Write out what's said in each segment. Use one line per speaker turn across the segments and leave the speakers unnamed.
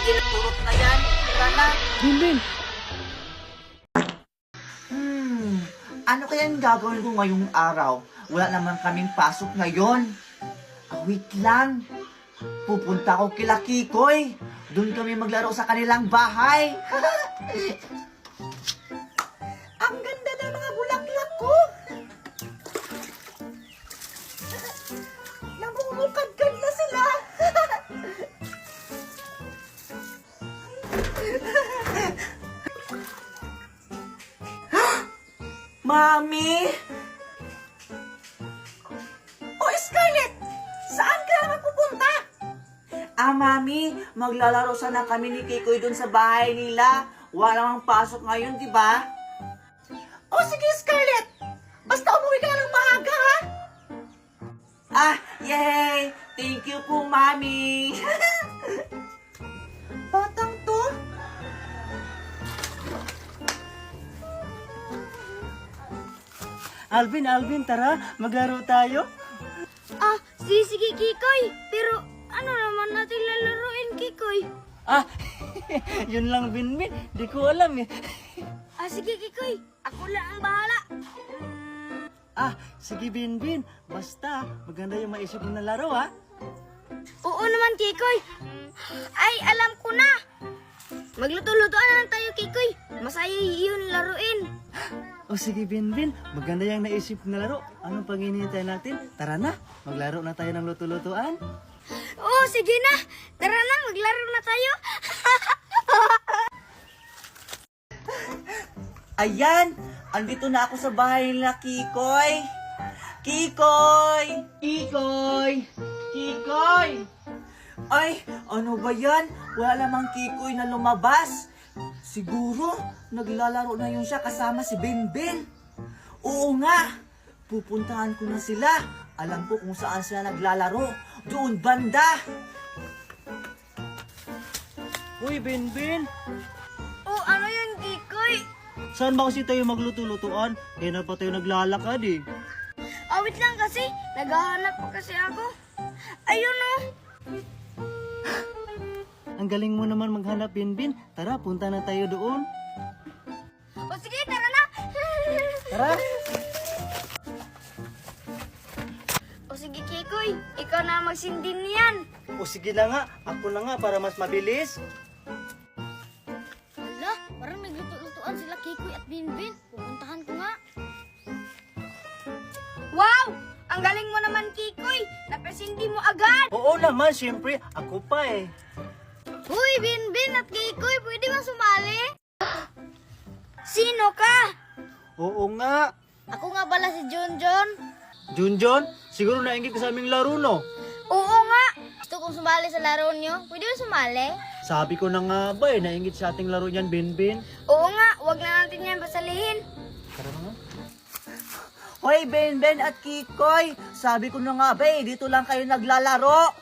sige na. Turot na yan. Tara na.
Binbin!
Ano kaya ang gagawin ko ngayong araw? Wala naman kaming pasok ngayon. Wait lang. Pupunta ako kila Kikoy. Doon kami maglaro sa kanilang bahay. Ang ganda ng mga bulaklak ko. Namumukadkad na sila. Mami! Oh, Scarlett! Saan ka naman pupunta? Mami, maglalaro sana kami ni Kikoy dun sa bahay nila. Wala namang pasok ngayon, di ba? Oh, sige, Scarlett! Basta umuwi ka ng maaga, ha? Yay! Thank you po, Mami! Batang to?
Alvin, tara, maglaro tayo.
Sige, Kikoy. Pero ano naman natin lalaruin, Kikoy?
Yun lang, Binbin. Di ko alam eh.
Sige, Kikoy. Ako lang ang bahala.
Sige, Binbin. Basta, maganda yung maisip mo na laro, ha?
Oo naman, Kikoy. Ay, alam ko na. Magluto-lutoan na lang tayo, Kikoy. Masaya yun laruin.
Sige, Binbin. Maganda yung naisip na laro. Anong pang hinihintay natin? Tara na, maglaro na tayo ng luto-lutuan.
Oo, sige na. Tara na, maglaro na tayo.
Ayan! Andito na ako sa bahay nila, Kikoy! Kikoy! Kikoy! Kikoy! Ay, ano ba yan? Wala namang Kikoy na lumabas. Siguro, naglalaro na yun siya kasama si Binbin. Oo nga, pupuntahan ko na sila. Alam ko kung saan sila naglalaro. Doon banda.
Uy, Binbin!
Ano yun, Kikoy?
Saan ba kasi tayo magluto-lutuan? Na pa tayo naglalakad eh.
Wait lang kasi. Naghahanap pa kasi ako. Ayun o.
Ang galing mo naman maghanap, Binbin. Tara, punta na tayo doon.
Sige, tara na.
Tara!
Sige, Kikoy. Ikaw na magsindi niyan.
Sige na nga, ako na nga para mas mabilis.
Hala, parang nagluto-lutoan sila Kikoy at Binbin. Pupuntahan ko nga. Wow! Ang galing mo naman, Kikoy. Napasindi mo agad.
Oo naman, siyempre. Ako pa eh.
Huy, Binbin at Kikoy, pwede ba sumali? Sino ka?
Oo nga.
Ako nga pala si Junjun.
Junjun, siguro nainggit ka sa aming laro, no?
Oo nga. Gusto kong sumali sa laro niyo. Pwede ba sumali?
Sabi ko na nga ba eh, nainggit sa ating laro niyan, Binbin.
Oo nga, wag na natin yan pasalihin.
Tara na nga.
Hoy, Binbin at Kikoy! Sabi ko na nga ba dito lang kayo naglalaro.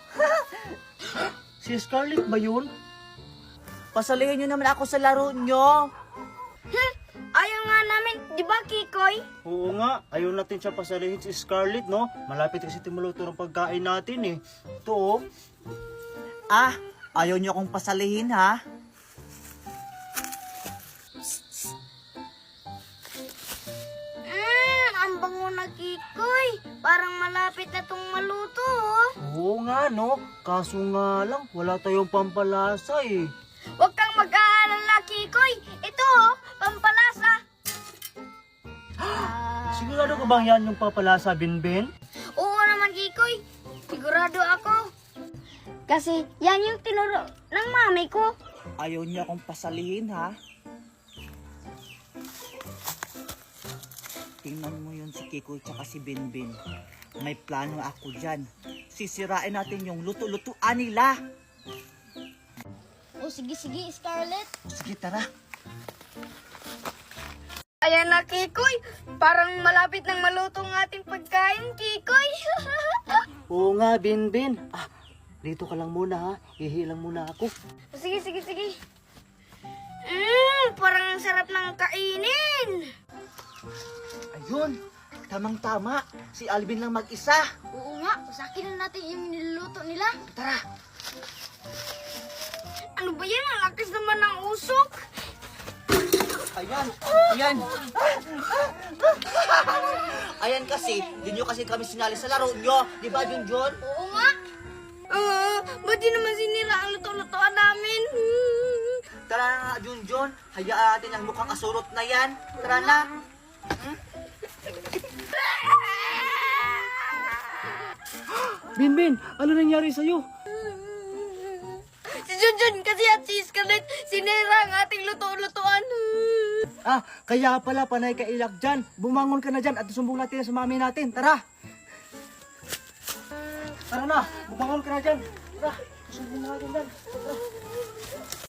Si Scarlett ba yun?
Pasalihin nyo naman ako sa laro nyo.
Ayaw nga namin, di ba, Kikoy?
Oo nga, ayaw natin siya pasalihin si Scarlett, no? Malapit kasi timuluto ng pagkain natin eh. Ito oh.
Ayaw nyo akong pasalihin, ha?
Ang bango na, Kikoy. Parang malapit na tong maluto, oh.
Oo nga, no? Kaso nga lang, wala tayong pampalasa eh.
Huwag kang mag-aalala, Kikoy. Ito, oh, pampalasa.
Sigurado ka bang yan yung papalasa, Binbin?
Oo naman, Kikoy. Sigurado ako. Kasi yan yung tinuro ng mami ko.
Ayaw nyo akong pasalihin, ha? Tingnan mo yun si Kikoy tsaka si Binbin. May plano ako dyan. Sisirain natin yung luto-lutuan nila.
Sige, Scarlett.
Sige, tara.
Ayan na, Kikoy. Parang malapit nang maluto ang ating pagkain, Kikoy.
Oo nga, Binbin. Dito ka lang muna ha. Hihilang muna ako.
Sige. Parang ang sarap ng kainin.
Ayun, tamang-tama. Si Alvin lang mag-isa.
Oo nga, pasakin na natin yung niluluto nila.
Tara.
Ano ba yan? Ang lakas naman ng usok.
Ayan, ayan. Ayan kasi, di nyo kasi kami sinali sa laro nyo. Di ba, Junjun?
Oo nga. Ba't di naman sinira ang luto-lutoan namin?
Tara na nga, Junjun. Hayaan natin ang mukhang asurot na yan. Tara na.
Binbin, ano nangyari sa'yo?
Si Junjun kasi at si Scarlett sinira ang ating luto-lutoan.
Ah, kaya pala panay ka iyak dyan. Bumangon ka na dyan at sumbong natin sa mami natin. Tara! Tara na, bumangon ka na dyan. Tara, sumbong natin dyan. Tara.